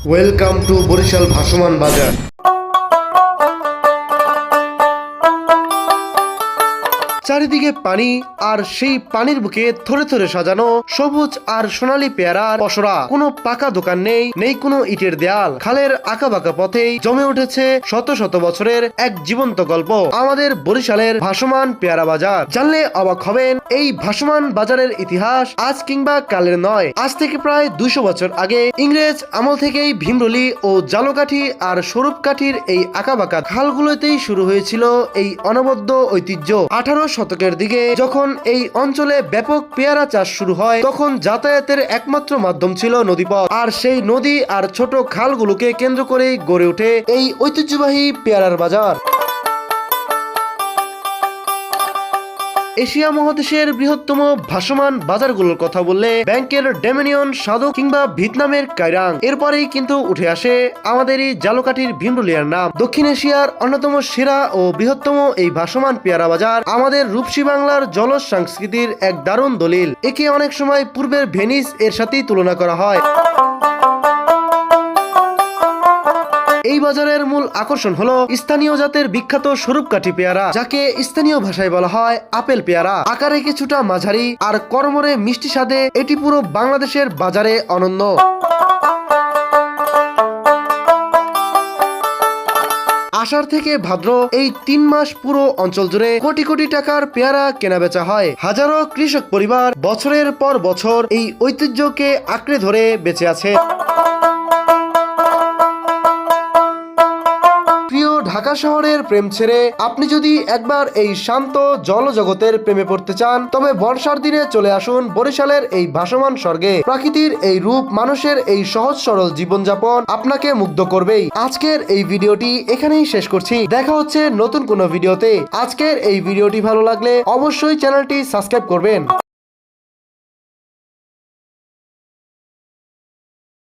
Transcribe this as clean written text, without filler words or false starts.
Welcome to Barishal ভাসমান বাজার। চারিদিকে পানি, আর সেই পানির বুকে থরে থরে সাজানো সবুজ আর সোনালী পেয়ারার পসরা। কোনো পাকা দোকান নেই, নেই কোনো ইটের দেয়াল। খালের আঁকা বাঁকা পথেই জমে উঠেছে শত শত বছরের এক জীবন্ত গল্প, আমাদের বরিশালের ভাসমান পেয়ারা বাজার। জানলে অবাক হবেন, এই ভাসমান বাজারের ইতিহাস আজ কিংবা কালের নয়। আজ থেকে প্রায় 200 বছর আগে ইংরেজ আমল থেকেই ভীমরুলি ও জালকাঠি আর স্বরূপকাঠির এই আঁকা বাঁকা খালগুলোতেই শুরু হয়েছিল এই অনবদ্য ঐতিহ্য। 18 শতকের দিকে যখন এই অঞ্চলে ব্যাপক পেয়ারা চাষ শুরু হয়, তখন যাতায়াতের একমাত্র মাধ্যম ছিল নদীপথ। আর সেই নদী আর ছোট খালগুলোকে কেন্দ্র করেই গড়ে ওঠে এই ঐতিহ্যবাহী পেয়ারার বাজার। এশিয়া মহাদেশের বৃহত্তম ভাসমান বাজারগুলোর কথা বললে ব্যাংকের ডোমিনিয়ন, সাধক কিংবা ভিয়েতনামের কাইরাং, এরপরেই কিন্তু উঠে আসে আমাদেরই জালকাঠির ভীমরুলিয়ার নাম। দক্ষিণ এশিয়ার অন্যতম সেরা ও বৃহত্তম এই ভাসমান পেয়ারা বাজার আমাদের রূপসী বাংলার জলজ সংস্কৃতির এক দারুণ দলিল। একে অনেক সময় পূর্বের ভেনিস এর সাথেই তুলনা করা হয়। এই বাজারের মূল আকর্ষণ হলো স্থানীয় জাতের বিখ্যাত স্বরূপকাঠি পেয়ারা, যাকে স্থানীয় ভাষায় বলা হয় আপেল পেয়ারা। আকারে কিছুটা মাঝারি আর করমরে মিষ্টি স্বাদে এটি পুরো বাংলাদেশের বাজারে অনন্য। আষাঢ় থেকে ভাদ্র এই 3 মাস পুরো অঞ্চল জুড়ে কোটি কোটি টাকার পেয়ারা কেনা বেচা হয়। হাজারো কৃষক পরিবার বছরের পর বছর এই ঐতিহ্যকে আঁকড়ে ধরে বেঁচে আছে। ঢাকা শহরের প্রেম ছেড়ে আপনি যদি একবার এই শান্ত জলজগতের প্রেমে পড়তে চান, তবে বর্ষার দিনে চলে আসুন বরিশালের এই ভাসমান স্বর্গে। প্রকৃতির এই রূপ, মানুষের এই সহজ সরল জীবনযাপন আপনাকে মুগ্ধ করবেই। আজকের এই ভিডিওটি এখানেই শেষ করছি, দেখা হচ্ছে নতুন কোনো ভিডিওতে। আজকের এই ভিডিওটি ভালো লাগলে অবশ্যই চ্যানেলটি সাবস্ক্রাইব করবেন।